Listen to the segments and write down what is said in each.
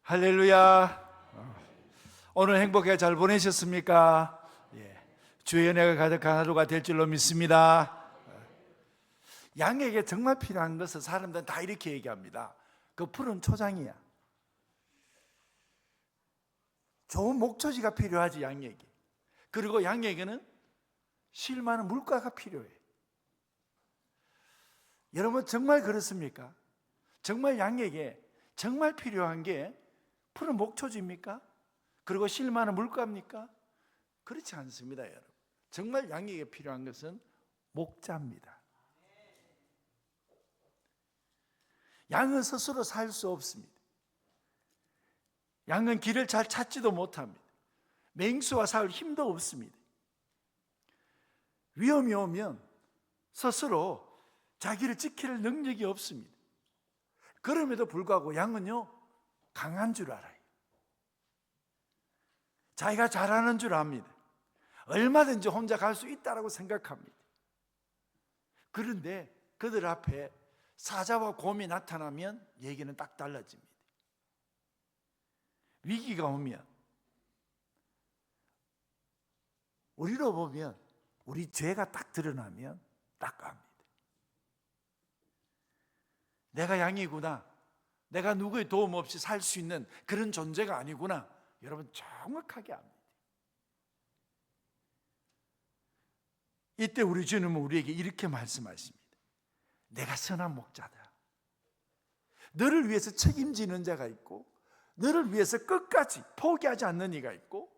할렐루야. 오늘 행복하게 잘 보내셨습니까? 주의 은혜가 가득한 하루가 될 줄로 믿습니다. 양에게 정말 필요한 것은 사람들은 다 이렇게 얘기합니다. 그 푸른 초장이야. 좋은 목초지가 필요하지, 양에게. 그리고 양에게는 쉴 만한 물가가 필요해. 여러분 정말 그렇습니까? 정말 양에게 정말 필요한 게 푸른 목초지입니까? 그리고 쉴 만한 물가입니까? 그렇지 않습니다, 여러분. 정말 양에게 필요한 것은 목자입니다. 양은 스스로 살 수 없습니다. 양은 길을 잘 찾지도 못합니다. 맹수와 싸울 힘도 없습니다. 위험이 오면 스스로 자기를 지킬 능력이 없습니다. 그럼에도 불구하고 양은요, 강한 줄 알아요. 자기가 잘하는 줄 압니다. 얼마든지 혼자 갈 수 있다고 생각합니다. 그런데 그들 앞에 사자와 곰이 나타나면 얘기는 딱 달라집니다. 위기가 오면, 우리로 보면 우리 죄가 딱 드러나면 딱 압니다. 내가 양이구나, 내가 누구의 도움 없이 살 수 있는 그런 존재가 아니구나, 여러분 정확하게 압니다. 이때 우리 주님은 우리에게 이렇게 말씀하십니다. 내가 선한 목자다. 너를 위해서 책임지는 자가 있고, 너를 위해서 끝까지 포기하지 않는 이가 있고,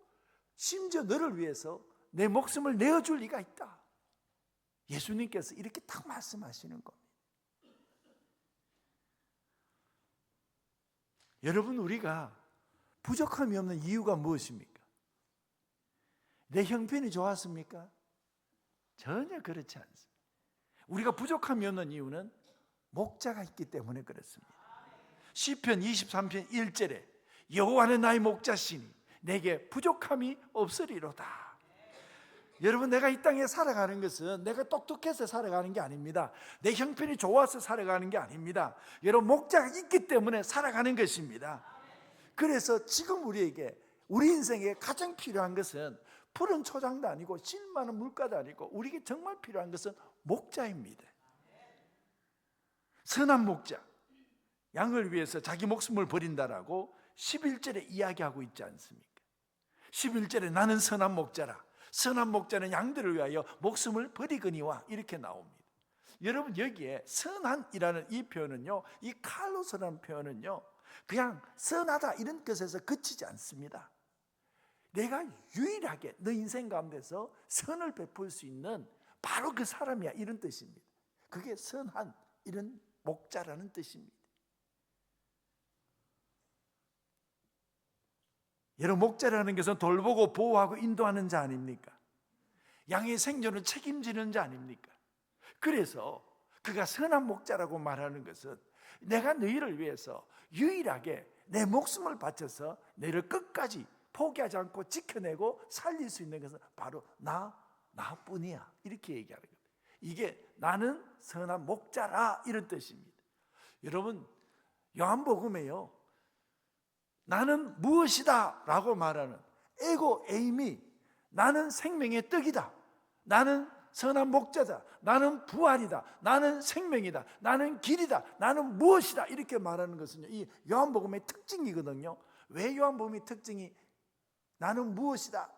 심지어 너를 위해서 내 목숨을 내어줄 이가 있다. 예수님께서 이렇게 딱 말씀하시는 겁니다. 여러분, 우리가 부족함이 없는 이유가 무엇입니까? 내 형편이 좋았습니까? 전혀 그렇지 않습니다. 우리가 부족함이 없는 이유는 목자가 있기 때문에 그렇습니다. 시편 23편 1절에 여호와는 나의 목자시니 내게 부족함이 없으리로다. 여러분, 내가 이 땅에 살아가는 것은 내가 똑똑해서 살아가는 게 아닙니다. 내 형편이 좋아서 살아가는 게 아닙니다. 여러분, 목자가 있기 때문에 살아가는 것입니다. 그래서 지금 우리에게, 우리 인생에 가장 필요한 것은 푸른 초장도 아니고 쉴 만한 물가도 아니고, 우리에게 정말 필요한 것은 목자입니다. 선한 목자, 양을 위해서 자기 목숨을 버린다라고 11절에 이야기하고 있지 않습니까? 11절에 나는 선한 목자라, 선한 목자는 양들을 위하여 목숨을 버리거니와, 이렇게 나옵니다. 여러분, 여기에 선한이라는 이 표현은요, 이 칼로스라는 표현은요, 그냥 선하다 이런 것에서 그치지 않습니다. 내가 유일하게 너 인생 가운데서 선을 베풀 수 있는 바로 그 사람이야, 이런 뜻입니다. 그게 선한, 이런 목자라는 뜻입니다. 여러분, 목자라는 것은 돌보고 보호하고 인도하는 자 아닙니까? 양의 생존을 책임지는 자 아닙니까? 그래서 그가 선한 목자라고 말하는 것은 내가 너희를 위해서 유일하게 내 목숨을 바쳐서 너희를 끝까지 포기하지 않고 지켜내고 살릴 수 있는 것은 바로 나뿐이야, 이렇게 얘기하는 거예요. 이게 나는 선한 목자라, 이런 뜻입니다. 여러분, 요한복음에요, 나는 무엇이다 라고 말하는 에고 에임이, 나는 생명의 떡이다, 나는 선한 목자다, 나는 부활이다, 나는 생명이다, 나는 길이다, 나는 무엇이다, 이렇게 말하는 것은요, 이 요한복음의 특징이거든요. 왜 요한복음의 특징이 나는 무엇이다,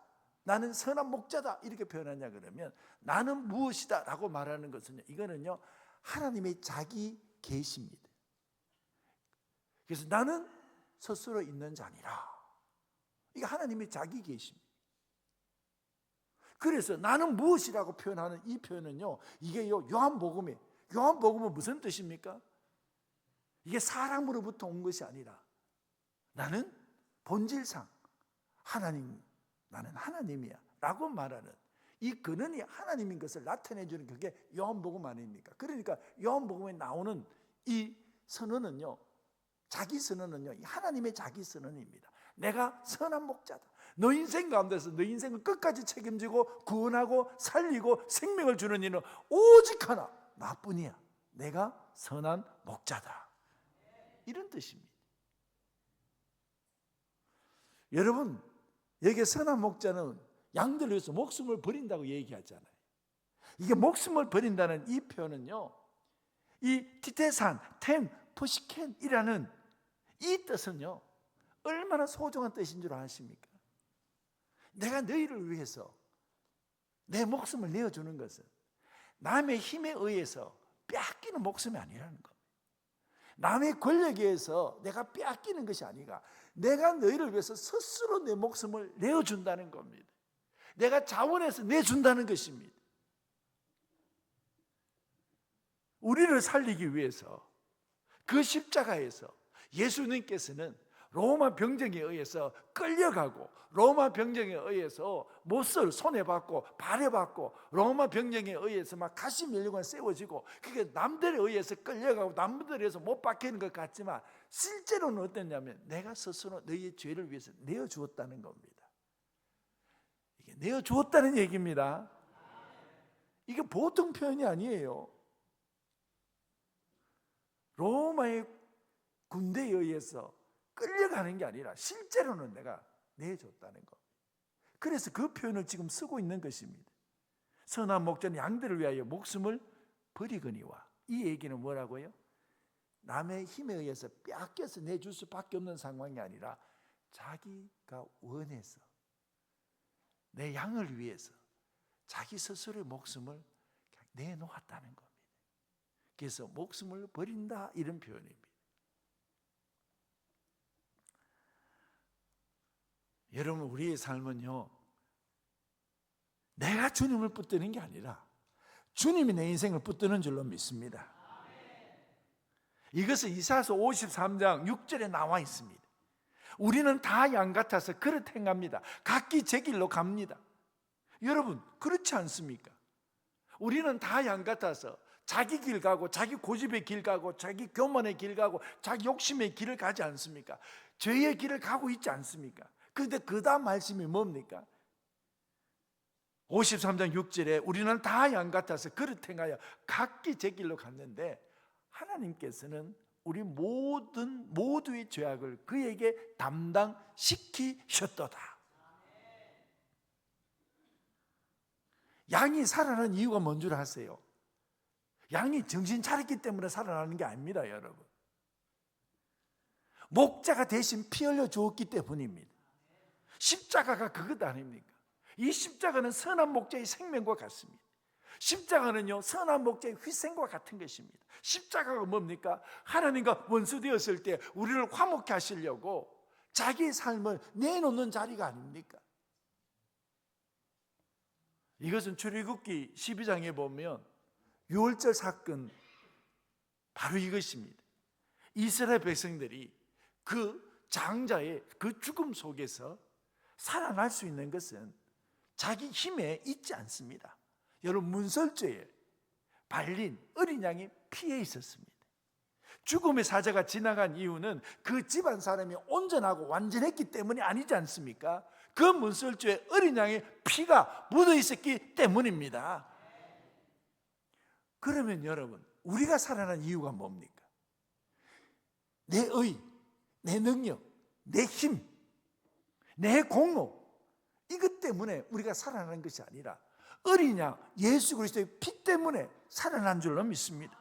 나는 선한 목자다 이렇게 표현하냐 그러면, 나는 무엇이다 라고 말하는 것은요, 이거는요 하나님의 자기 계시입니다. 그래서 나는 스스로 있는 자 아니라, 이게 하나님의 자기 계시입니다. 그래서 나는 무엇이라고 표현하는 이 표현은요, 이게요 요한복음은 무슨 뜻입니까? 이게 사람으로부터 온 것이 아니라 나는 본질상 하나님, 나는 하나님이야 라고 말하는 이 근원이 하나님인 것을 나타내주는 그게 요한복음 아닙니까? 그러니까 요한복음에 나오는 이 선언은요, 자기 선언은요, 하나님의 자기 선언입니다. 내가 선한 목자다. 너 인생 가운데서 너 인생을 끝까지 책임지고 구원하고 살리고 생명을 주는 이는 오직 하나, 나뿐이야. 내가 선한 목자다, 이런 뜻입니다. 여러분, 여기 선한 목자는 양들을 위해서 목숨을 버린다고 얘기하잖아요. 이게 목숨을 버린다는 이 표현은요, 이 티테산, 템, 포시켄이라는 이 뜻은요, 얼마나 소중한 뜻인 줄 아십니까? 내가 너희를 위해서 내 목숨을 내어주는 것은 남의 힘에 의해서 빼앗기는 목숨이 아니라는 겁니다. 남의 권력에 의해서 내가 빼앗기는 것이 아니라 내가 너희를 위해서 스스로 내 목숨을 내어준다는 겁니다. 내가 자원해서 내준다는 것입니다. 우리를 살리기 위해서 그 십자가에서 예수님께서는 로마 병정에 의해서 끌려가고 로마 병정에 의해서 못을 손에 받고 발에 받고 로마 병정에 의해서 막 가시 면류관 세워지고 그게 남들에 의해서 끌려가고 남들에 의해서 못 박히는 것 같지만 실제로는 어땠냐면 내가 스스로 너희의 죄를 위해서 내어주었다는 겁니다. 이게 내어주었다는 얘기입니다. 이게 보통 표현이 아니에요. 로마의 군대에 의해서 끌려가는 게 아니라 실제로는 내가 내줬다는 것. 그래서 그 표현을 지금 쓰고 있는 것입니다. 선한 목자는 양들을 위하여 목숨을 버리거니와. 이 얘기는 뭐라고요? 남의 힘에 의해서 빼앗겨서 내줄 수밖에 없는 상황이 아니라 자기가 원해서 내 양을 위해서 자기 스스로의 목숨을 내놓았다는 겁니다. 그래서 목숨을 버린다 이런 표현입니다. 여러분, 우리의 삶은요, 내가 주님을 붙드는 게 아니라 주님이 내 인생을 붙드는 줄로 믿습니다. 이것은 이사야서 53장 6절에 나와 있습니다. 우리는 다 양 같아서 그릇 행합니다. 각기 제 길로 갑니다. 여러분, 그렇지 않습니까? 우리는 다 양 같아서 자기 길 가고 자기 고집의 길 가고 자기 교만의 길 가고 자기 욕심의 길을 가지 않습니까? 죄의 길을 가고 있지 않습니까? 그런데 그 다음 말씀이 뭡니까? 53장 6절에 우리는 다 양 같아서 그릇 행하여 각기 제 길로 갔는데 하나님께서는 우리 모두의 죄악을 그에게 담당시키셨도다. 양이 살아나는 이유가 뭔 줄 아세요? 양이 정신 차렸기 때문에 살아나는 게 아닙니다, 여러분. 목자가 대신 피 흘려 주었기 때문입니다. 십자가가 그것 아닙니까? 이 십자가는 선한 목자의 생명과 같습니다. 십자가는요, 선한 목자의 희생과 같은 것입니다. 십자가가 뭡니까? 하나님과 원수되었을 때 우리를 화목케 하시려고 자기의 삶을 내놓는 자리가 아닙니까? 이것은 출애굽기 12장에 보면 유월절 사건, 바로 이것입니다. 이스라엘 백성들이 그 장자의 그 죽음 속에서 살아날 수 있는 것은 자기 힘에 있지 않습니다. 여러분, 문설주에 발린 어린 양의 피에 있었습니다. 죽음의 사자가 지나간 이유는 그 집안 사람이 온전하고 완전했기 때문이 아니지 않습니까? 그 문설주에 어린 양의 피가 묻어 있었기 때문입니다. 그러면 여러분, 우리가 살아난 이유가 뭡니까? 내 의, 내 능력, 내 힘, 내 공로, 이것 때문에 우리가 살아나는 것이 아니라 어린 양 예수 그리스도의 피 때문에 살아난 줄로 믿습니다.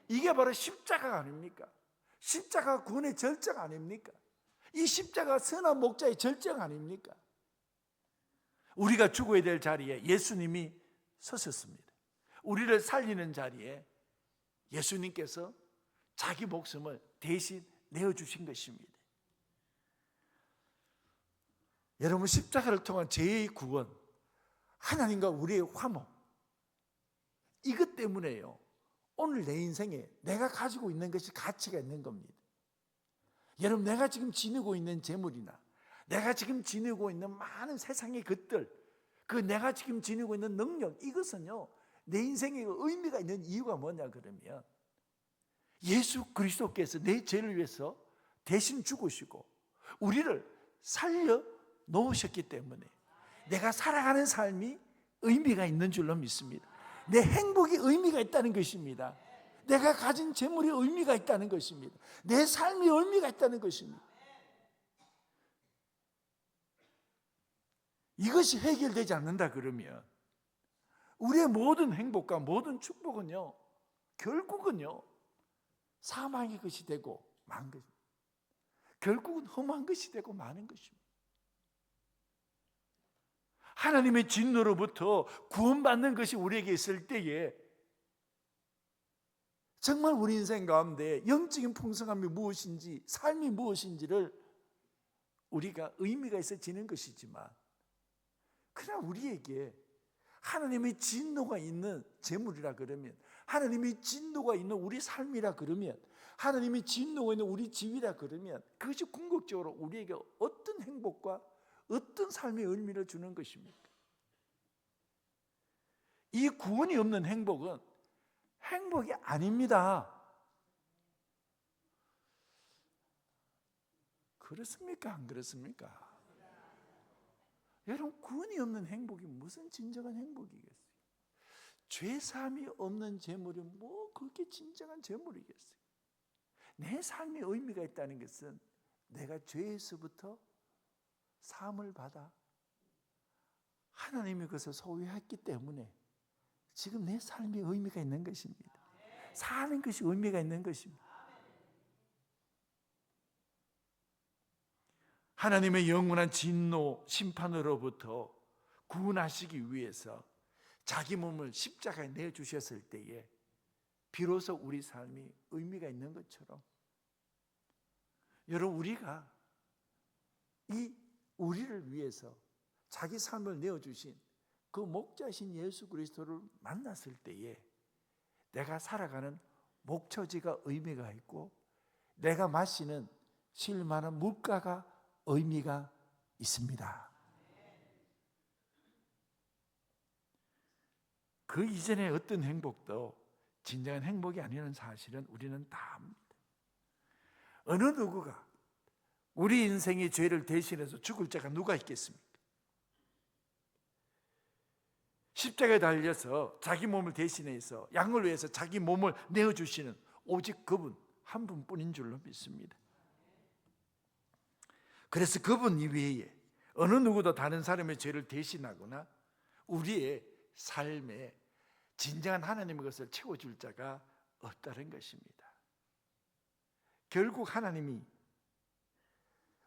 이게 바로 십자가가 아닙니까? 십자가가 구원의 절정 아닙니까? 이 십자가가 선한 목자의 절정 아닙니까? 우리가 죽어야 될 자리에 예수님이 서셨습니다. 우리를 살리는 자리에 예수님께서 자기 목숨을 대신 내어주신 것입니다. 여러분, 십자가를 통한 죄의 구원, 하나님과 우리의 화목, 이것 때문에요, 오늘 내 인생에 내가 가지고 있는 것이 가치가 있는 겁니다. 여러분, 내가 지금 지니고 있는 재물이나 내가 지금 지니고 있는 많은 세상의 것들, 그 내가 지금 지니고 있는 능력, 이것은요, 내 인생에 의미가 있는 이유가 뭐냐 그러면 예수 그리스도께서 내 죄를 위해서 대신 죽으시고 우리를 살려 놓으셨기 때문에 내가 살아가는 삶이 의미가 있는 줄로 믿습니다. 내 행복이 의미가 있다는 것입니다. 내가 가진 재물이 의미가 있다는 것입니다. 내 삶이 의미가 있다는 것입니다. 이것이 해결되지 않는다 그러면 우리의 모든 행복과 모든 축복은요, 결국은요 사망의 것이 되고 만 것입니다. 결국은 험한 것이 되고 마는 것입니다. 하나님의 진노로부터 구원받는 것이 우리에게 있을 때에 정말 우리 인생 가운데 영적인 풍성함이 무엇인지, 삶이 무엇인지를 우리가 의미가 있어지는 것이지만, 그러나 우리에게 하나님의 진노가 있는 재물이라 그러면, 하나님의 진노가 있는 우리 삶이라 그러면, 하나님의 진노가 있는 우리 집이라 그러면 그것이 궁극적으로 우리에게 어떤 행복과 어떤 삶의 의미를 주는 것입니까? 이 구원이 없는 행복은 행복이 아닙니다. 그렇습니까? 안 그렇습니까? 여러분, 구원이 없는 행복이 무슨 진정한 행복이겠어요? 죄사함이 없는 재물이 뭐 그렇게 진정한 재물이겠어요? 내 삶에 의미가 있다는 것은 내가 죄에서부터 사함을 받아 하나님이 그것을 소유했기 때문에 지금 내 삶에 의미가 있는 것입니다. 사는 것이 의미가 있는 것입니다. 하나님의 영원한 진노, 심판으로부터 구원하시기 위해서 자기 몸을 십자가에 내주셨을 때에 비로소 우리 삶이 의미가 있는 것처럼, 여러분, 우리가 우리를 위해서 자기 삶을 내어주신 그 목자신 예수 그리스도를 만났을 때에 내가 살아가는 목초지가 의미가 있고, 내가 마시는 쉴만한 물가가 의미가 있습니다. 그 이전의 어떤 행복도 진정한 행복이 아니라는 사실은 우리는 다 압니다. 어느 누구가 우리 인생의 죄를 대신해서 죽을 자가 누가 있겠습니까? 십자가에 달려서 자기 몸을 대신해서 양을 위해서 자기 몸을 내어주시는 오직 그분 한 분뿐인 줄로 믿습니다. 그래서 그분 이외에 어느 누구도 다른 사람의 죄를 대신하거나 우리의 삶에 진정한 하나님의 것을 채워줄 자가 없다는 것입니다. 결국 하나님이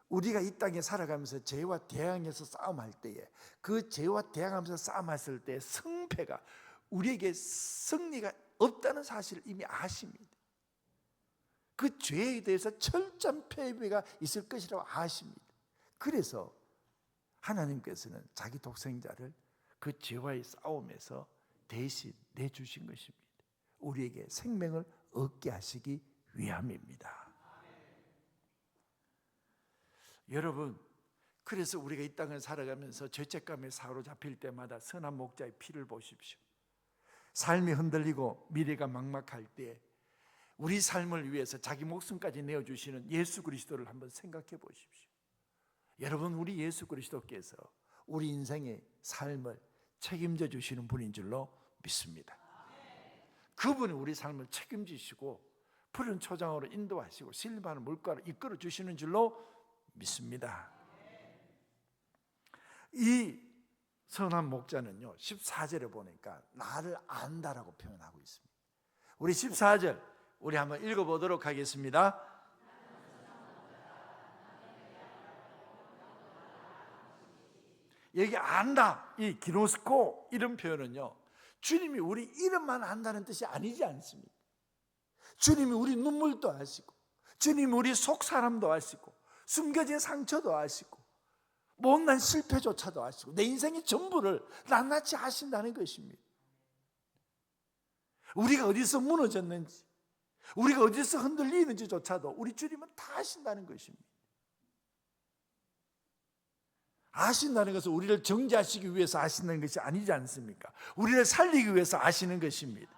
우리가 이 땅에 살아가면서 죄와 대항해서 싸움할 때에, 그 죄와 대항하면서 싸움했을 때 승패가, 우리에게 승리가 없다는 사실을 이미 아십니다. 그 죄에 대해서 철저한 패배가 있을 것이라고 아십니다. 그래서 하나님께서는 자기 독생자를 그 죄와의 싸움에서 대신 내주신 것입니다. 우리에게 생명을 얻게 하시기 위함입니다. 여러분, 그래서 우리가 이 땅을 살아가면서 죄책감에 사로잡힐 때마다 선한 목자의 피를 보십시오. 삶이 흔들리고 미래가 막막할 때 우리 삶을 위해서 자기 목숨까지 내어주시는 예수 그리스도를 한번 생각해 보십시오. 여러분, 우리 예수 그리스도께서 우리 인생의 삶을 책임져 주시는 분인 줄로 믿습니다. 그분이 우리 삶을 책임지시고 푸른 초장으로 인도하시고 실바는 물가로 이끌어 주시는 줄로 믿습니다. 이 선한 목자는요, 14절에 보니까 나를 안다라고 표현하고 있습니다. 우리 14절 우리 한번 읽어보도록 하겠습니다. 여기 안다, 이 기노스코 이런 표현은요, 주님이 우리 이름만 안다는 뜻이 아니지 않습니까? 주님이 우리 눈물도 아시고, 주님이 우리 속 사람도 아시고, 숨겨진 상처도 아시고, 못난 실패조차도 아시고, 내 인생의 전부를 낱낱이 아신다는 것입니다. 우리가 어디서 무너졌는지, 우리가 어디서 흔들리는지조차도 우리 주님은 다 아신다는 것입니다. 아신다는 것은 우리를 정죄하시기 위해서 아신다는 것이 아니지 않습니까? 우리를 살리기 위해서 아시는 것입니다.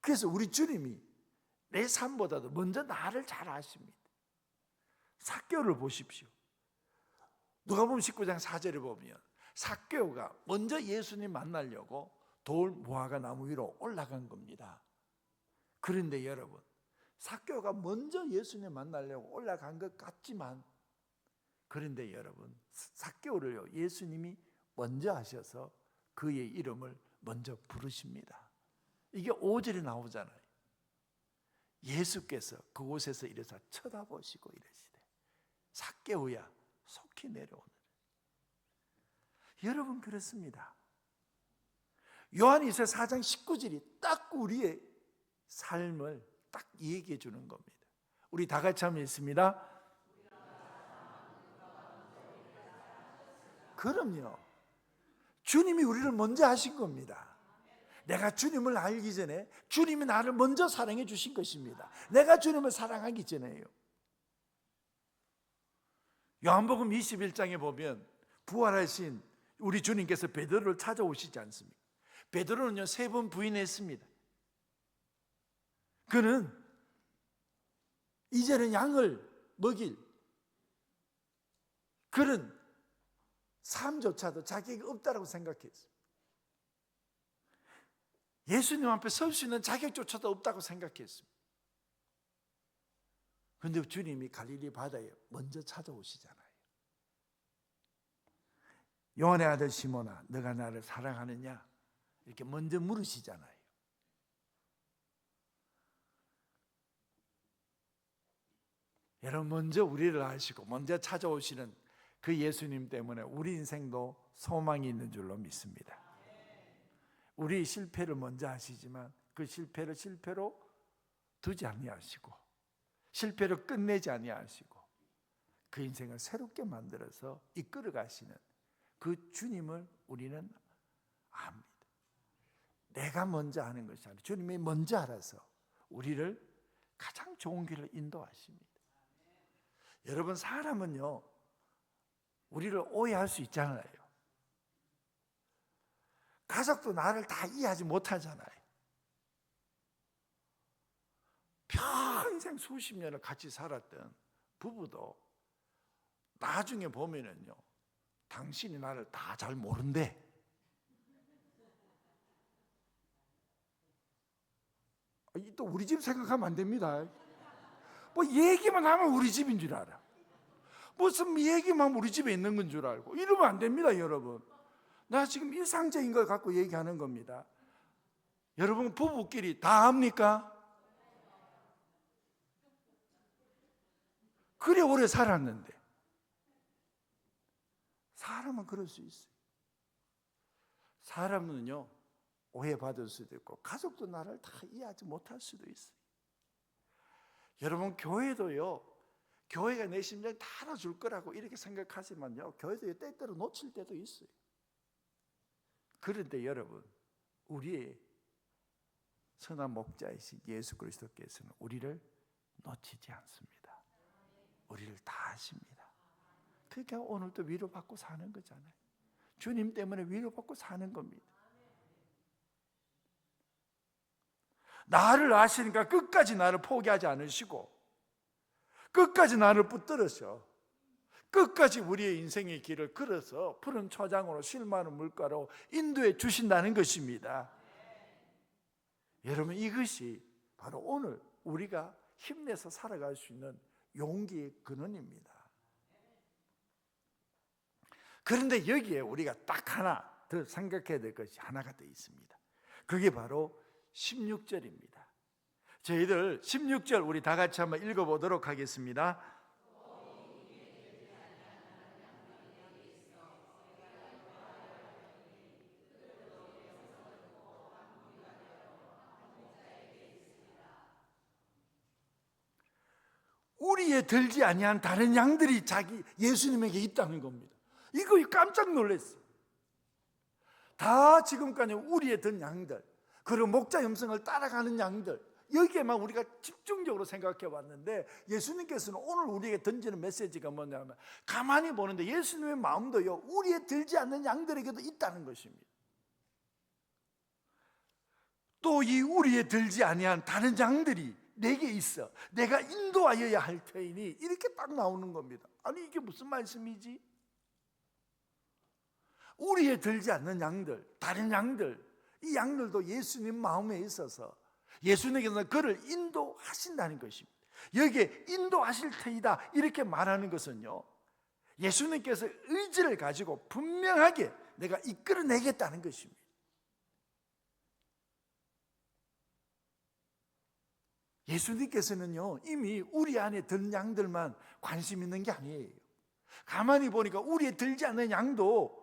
그래서 우리 주님이 내 삶보다도 먼저 나를 잘 아십니다. 삭개오를 보십시오. 누가복음 19장 4절에 보면 삭개오가 먼저 예수님 만나려고 돌 무화과 나무 위로 올라간 겁니다. 그런데 여러분, 삭개오가 먼저 예수님 만나려고 올라간 것 같지만 그런데 여러분, 삭개오를요 예수님이 먼저 하셔서 그의 이름을 먼저 부르십니다. 이게 5절에 나오잖아요. 예수께서 그곳에서 이래서 쳐다보시고 이러시되 삭개오야 속히 내려오느라. 여러분, 그렇습니다. 요한일서 4장 19절이 딱 우리의 삶을 딱 얘기해 주는 겁니다. 우리 다 같이 한번 읽습니다. 그럼요. 주님이 우리를 먼저 하신 겁니다. 내가 주님을 알기 전에 주님이 나를 먼저 사랑해 주신 것입니다. 내가 주님을 사랑하기 전에요. 요한복음 21장에 보면 부활하신 우리 주님께서 베드로를 찾아오시지 않습니까? 베드로는요 3번 부인했습니다. 그는 이제는 양을 먹일 그런 삶조차도 자기가 없다라고 생각했어요. 예수님 앞에 설 수 있는 자격조차도 없다고 생각했습니다. 그런데 주님이 갈릴리 바다에 먼저 찾아오시잖아요. 요한의 아들 시몬아, 너가 나를 사랑하느냐? 이렇게 먼저 물으시잖아요. 여러분, 먼저 우리를 아시고 먼저 찾아오시는 그 예수님 때문에 우리 인생도 소망이 있는 줄로 믿습니다. 우리 실패를 먼저 하시지만 그 실패를 실패로 두지 아니하시고 실패를 끝내지 아니하시고 그 인생을 새롭게 만들어서 이끌어 가시는 그 주님을 우리는 압니다. 내가 먼저 하는 것이 아니라 주님이 먼저 알아서 우리를 가장 좋은 길을 인도하십니다. 여러분, 사람은요 우리를 오해할 수 있잖아요. 가족도 나를 다 이해하지 못하잖아요. 평생 수십 년을 같이 살았던 부부도 나중에 보면은요 당신이 나를 다 잘 모른대. 또 우리 집 생각하면 안 됩니다. 뭐 얘기만 하면 우리 집인 줄 알아. 무슨 얘기만 하면 우리 집에 있는 건 줄 알고 이러면 안 됩니다. 여러분, 나 지금 일상적인 걸 갖고 얘기하는 겁니다. 여러분, 부부끼리 다 합니까? 그래 오래 살았는데. 사람은 그럴 수 있어요. 사람은요 오해받을 수도 있고 가족도 나를 다 이해하지 못할 수도 있어요. 여러분, 교회도요 교회가 내 심장 다 알아줄 거라고 이렇게 생각하지만요 교회도 때때로 놓칠 때도 있어요. 그런데 여러분, 우리의 선한 목자이신 예수 그리스도께서는 우리를 놓치지 않습니다. 우리를 다 아십니다. 그러니까 오늘도 위로받고 사는 거잖아요. 주님 때문에 위로받고 사는 겁니다. 나를 아시니까 끝까지 나를 포기하지 않으시고 끝까지 나를 붙들으셔 끝까지 우리의 인생의 길을 걸어서 푸른 초장으로 쉴 많은 물가로 인도해 주신다는 것입니다. 여러분, 이것이 바로 오늘 우리가 힘내서 살아갈 수 있는 용기의 근원입니다. 그런데 여기에 우리가 딱 하나 더 생각해야 될 것이 하나가 더 있습니다. 그게 바로 16절입니다. 저희들 16절 우리 다 같이 한번 읽어보도록 하겠습니다. 우리에 들지 아니한 다른 양들이 자기 예수님에게 있다는 겁니다. 이거 깜짝 놀랐어요. 다 지금까지 우리에 든 양들, 그리고 목자 음성을 따라가는 양들, 여기에만 우리가 집중적으로 생각해 봤는데 예수님께서는 오늘 우리에게 던지는 메시지가 뭐냐면 가만히 보는데 예수님의 마음도요 우리에 들지 않는 양들에게도 있다는 것입니다. 또 이 우리에 들지 아니한 다른 양들이 내게 있어 내가 인도하여야 할 터이니 이렇게 딱 나오는 겁니다. 아니, 이게 무슨 말씀이지? 우리에 들지 않는 양들, 다른 양들, 이 양들도 예수님 마음에 있어서 예수님께서 그를 인도하신다는 것입니다. 여기에 인도하실 터이다 이렇게 말하는 것은요 예수님께서 의지를 가지고 분명하게 내가 이끌어내겠다는 것입니다. 예수님께서는요, 이미 우리 안에 든 양들만 관심 있는 게 아니에요. 가만히 보니까 우리에 들지 않는 양도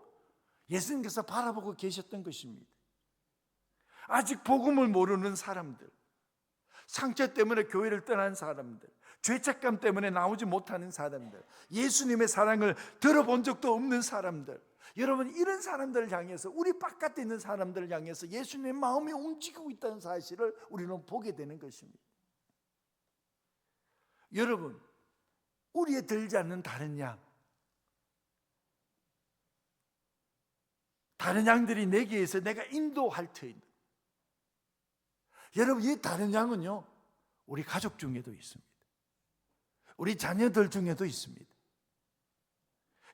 예수님께서 바라보고 계셨던 것입니다. 아직 복음을 모르는 사람들, 상처 때문에 교회를 떠난 사람들, 죄책감 때문에 나오지 못하는 사람들, 예수님의 사랑을 들어본 적도 없는 사람들, 여러분, 이런 사람들을 향해서, 우리 바깥에 있는 사람들을 향해서 예수님의 마음이 움직이고 있다는 사실을 우리는 보게 되는 것입니다. 여러분, 우리에 들지 않는 다른 양들이 내게 의해서 내가 인도할 터인, 여러분, 이 다른 양은요, 우리 가족 중에도 있습니다. 우리 자녀들 중에도 있습니다.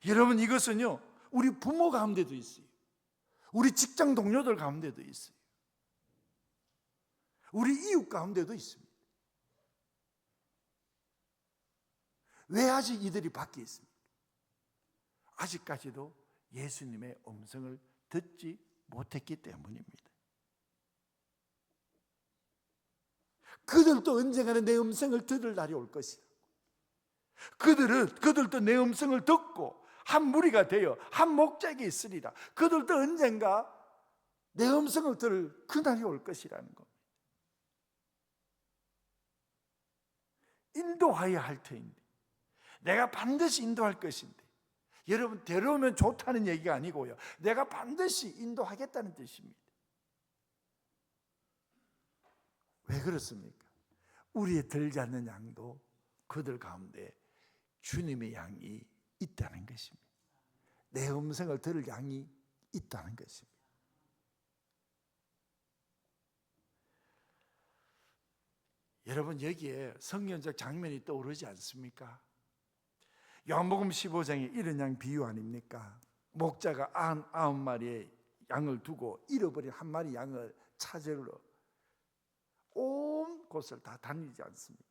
여러분, 이것은요, 우리 부모 가운데도 있어요. 우리 직장 동료들 가운데도 있어요. 우리 이웃 가운데도 있습니다. 왜 아직 이들이 밖에 있습니까? 아직까지도 예수님의 음성을 듣지 못했기 때문입니다. 그들도 언젠가는 내 음성을 들을 날이 올 것이다. 그들도 내 음성을 듣고 한 무리가 되어 한 목자에게 있으리라. 그들도 언젠가 내 음성을 들을 그날이 올 것이라는 겁니다. 인도하여야 할 터인데, 내가 반드시 인도할 것인데, 여러분, 데려오면 좋다는 얘기가 아니고요, 내가 반드시 인도하겠다는 뜻입니다. 왜 그렇습니까? 우리에 들지 않는 양도 그들 가운데 주님의 양이 있다는 것입니다. 내 음성을 들을 양이 있다는 것입니다. 여러분, 여기에 성경적 장면이 떠오르지 않습니까? 요한복음 15장에 이런 양 비유 아닙니까? 목자가 99마리의 양을 두고 잃어버린 한 마리 양을 찾으러 온 곳을 다 다니지 않습니까?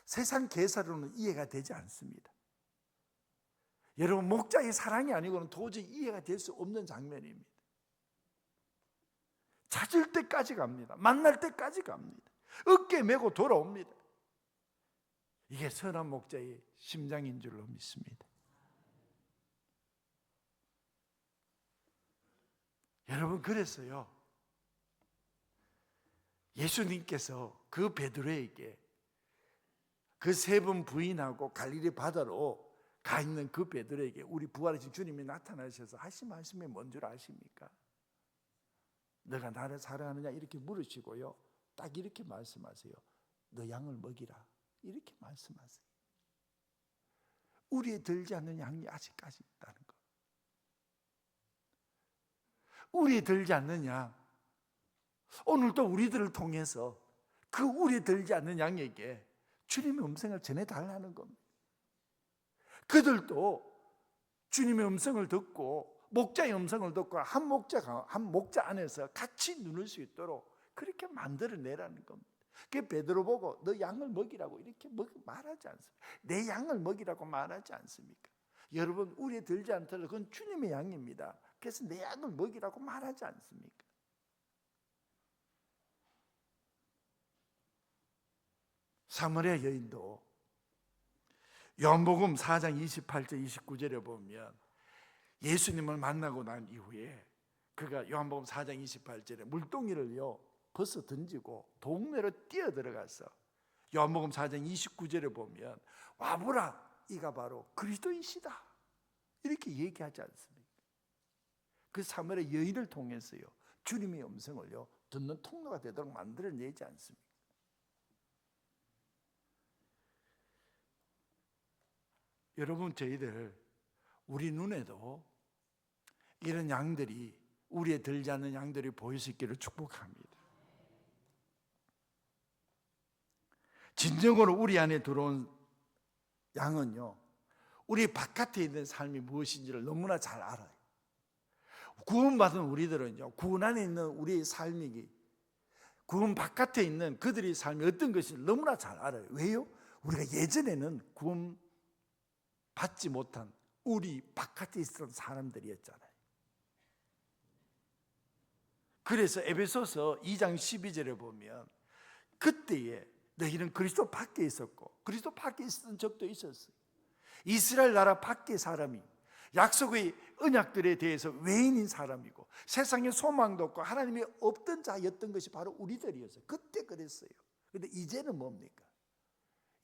세상 계산으로는 이해가 되지 않습니다. 여러분, 목자의 사랑이 아니고는 도저히 이해가 될 수 없는 장면입니다. 찾을 때까지 갑니다. 만날 때까지 갑니다. 어깨 메고 돌아옵니다. 이게 선한 목자의 심장인 줄로 믿습니다. 여러분, 그랬어요. 예수님께서 그 베드로에게, 그 세 번 부인하고 갈릴리 바다로 가 있는 그 베드로에게 우리 부활하신 주님이 나타나셔서 하신 말씀이 뭔 줄 아십니까? 너가 나를 사랑하느냐 이렇게 물으시고요, 딱 이렇게 말씀하세요. 너 양을 먹이라, 이렇게 말씀하세요. 우리에 들지 않는 양이 아직까지 있다는 것. 우리에 들지 않는 양, 오늘도 우리들을 통해서 그 우리에 들지 않는 양에게 주님의 음성을 전해달라는 겁니다. 그들도 주님의 음성을 듣고 목자의 음성을 듣고 한 목자 안에서 같이 누릴 수 있도록 그렇게 만들어내라는 겁니다. 그 베드로 보고 너 양을 먹이라고 이렇게 말하지 않습니까? 내 양을 먹이라고 말하지 않습니까? 여러분, 우리에 들지 않더라도 그건 주님의 양입니다. 그래서 내 양을 먹이라고 말하지 않습니까? 사마리아 여인도 요한복음 4장 28절 29절에 보면 예수님을 만나고 난 이후에 그가 요한복음 4장 28절에 물동이를요 벗어 던지고 동네로 뛰어들어가서 요한복음 4장 29절에 보면 와보라, 이가 바로 그리스도이시다, 이렇게 얘기하지 않습니까? 그 사마리아 여인을 통해서요 주님의 음성을요 듣는 통로가 되도록 만들어내지 않습니까? 여러분, 저희들 우리 눈에도 이런 양들이, 우리에 들지 않는 양들이 보일 수 있기를 축복합니다. 진정으로 우리 안에 들어온 양은요 우리 바깥에 있는 삶이 무엇인지를 너무나 잘 알아요. 구원받은 우리들은요 구원 안에 있는 우리의 삶이 구원 바깥에 있는 그들의 삶이 어떤 것인지 너무나 잘 알아요. 왜요? 우리가 예전에는 구원 받지 못한 우리 바깥에 있었던 사람들이었잖아요. 그래서 에베소서 2장 12절에 보면 그때에 너희는 그리스도 밖에 있었고 그리스도 밖에 있었던 적도 있었어요. 이스라엘 나라 밖의 사람이 약속의 언약들에 대해서 외인인 사람이고 세상에 소망도 없고 하나님이 없던 자였던 것이 바로 우리들이었어요. 그때 그랬어요. 그런데 이제는 뭡니까?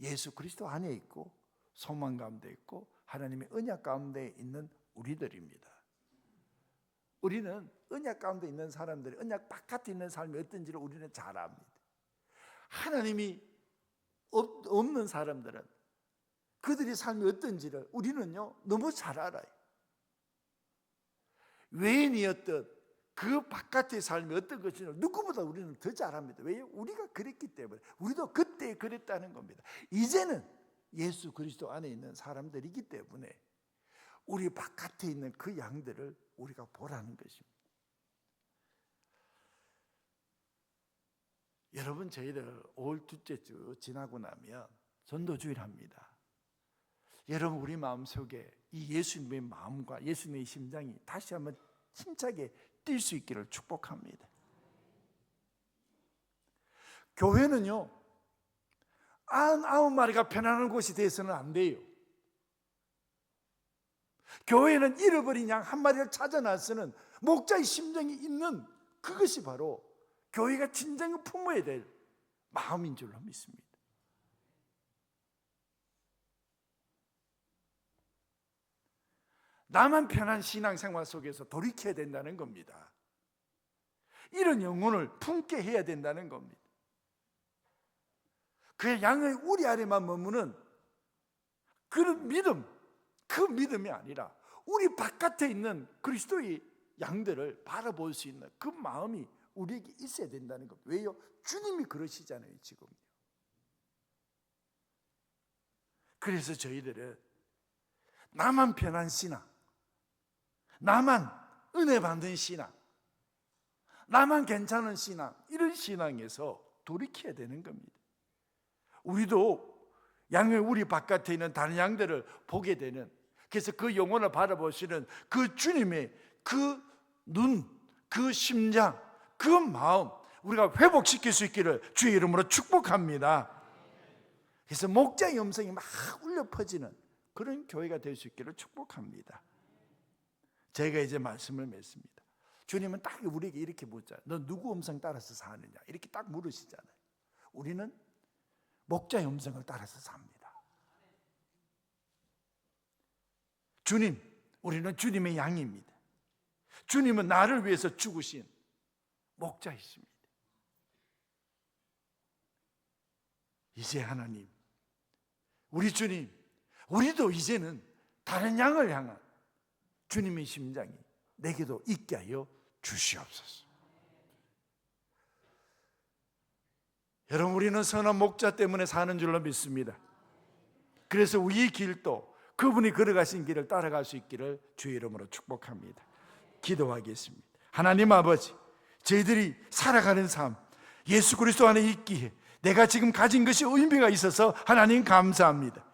예수 그리스도 안에 있고 소망 가운데 있고 하나님의 언약 가운데 있는 우리들입니다. 우리는 언약 가운데 있는 사람들이 언약 바깥에 있는 삶이 어떤지를 우리는 잘 압니다. 하나님이 없는 사람들은 그들의 삶이 어떤지를 우리는요 너무 잘 알아요. 외인이었던 그 바깥의 삶이 어떤 것인지 누구보다 우리는 더 잘 압니다. 왜요? 우리가 그랬기 때문에. 우리도 그때 그랬다는 겁니다. 이제는 예수 그리스도 안에 있는 사람들이기 때문에 우리 바깥에 있는 그 양들을 우리가 보라는 것입니다. 여러분, 저희들 5월 둘째 주 지나고 나면 전도주일 합니다. 여러분, 우리 마음속에 이 예수님의 마음과 예수님의 심장이 다시 한번 힘차게 뛸 수 있기를 축복합니다. 교회는요 99마리가 편안한 곳이 되어서는 안 돼요. 교회는 잃어버린 양 한 마리를 찾아놔서는 목자의 심정이 있는 그것이 바로 교회가 진정으로 품어야 될 마음인 줄로 믿습니다. 나만 편한 신앙생활 속에서 돌이켜야 된다는 겁니다. 이런 영혼을 품게 해야 된다는 겁니다. 그 양의 우리 아래만 머무는 그런 믿음, 그 믿음이 아니라 우리 바깥에 있는 그리스도의 양들을 바라볼 수 있는 그 마음이 우리에게 있어야 된다는 겁니다. 왜요? 주님이 그러시잖아요, 지금요. 그래서 저희들은 나만 편한 신앙, 나만 은혜 받는 신앙, 나만 괜찮은 신앙, 이런 신앙에서 돌이켜야 되는 겁니다. 우리도 양의 우리 바깥에 있는 다른 양들을 보게 되는, 그래서 그 영혼을 바라보시는 그 주님의 그 눈, 그 심장, 그 마음 우리가 회복시킬 수 있기를 주의 이름으로 축복합니다. 그래서 목자의 음성이 막 울려 퍼지는 그런 교회가 될 수 있기를 축복합니다. 제가 이제 말씀을 맺습니다. 주님은 딱 우리에게 이렇게 묻잖아요. 너 누구 음성 따라서 사느냐? 이렇게 딱 물으시잖아요. 우리는 목자의 음성을 따라서 삽니다. 주님, 우리는 주님의 양입니다. 주님은 나를 위해서 죽으신 목자이십니다. 이제 하나님, 우리 주님, 우리도 이제는 다른 양을 향한 주님의 심장이 내게도 있게 하여 주시옵소서. 여러분, 우리는 선한 목자 때문에 사는 줄로 믿습니다. 그래서 우리 길도 그분이 걸어가신 길을 따라갈 수 있기를 주의 이름으로 축복합니다. 기도하겠습니다. 하나님 아버지, 저희들이 살아가는 삶 예수 그리스도 안에 있기에 내가 지금 가진 것이 의미가 있어서 하나님 감사합니다.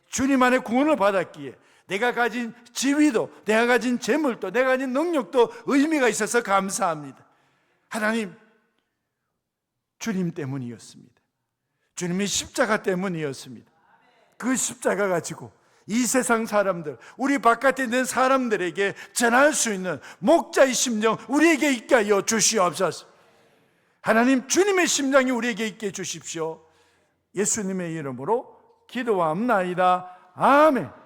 주님 안에 구원을 받았기에 내가 가진 지위도, 내가 가진 재물도, 내가 가진 능력도 의미가 있어서 감사합니다. 하나님, 주님 때문이었습니다. 주님의 십자가 때문이었습니다. 그 십자가 가지고 이 세상 사람들, 우리 바깥에 있는 사람들에게 전할 수 있는 목자의 심정 우리에게 있게 하여 주시옵소서. 하나님, 주님의 심장이 우리에게 있게 해주십시오. 예수님의 이름으로 기도하옵나이다. 아멘.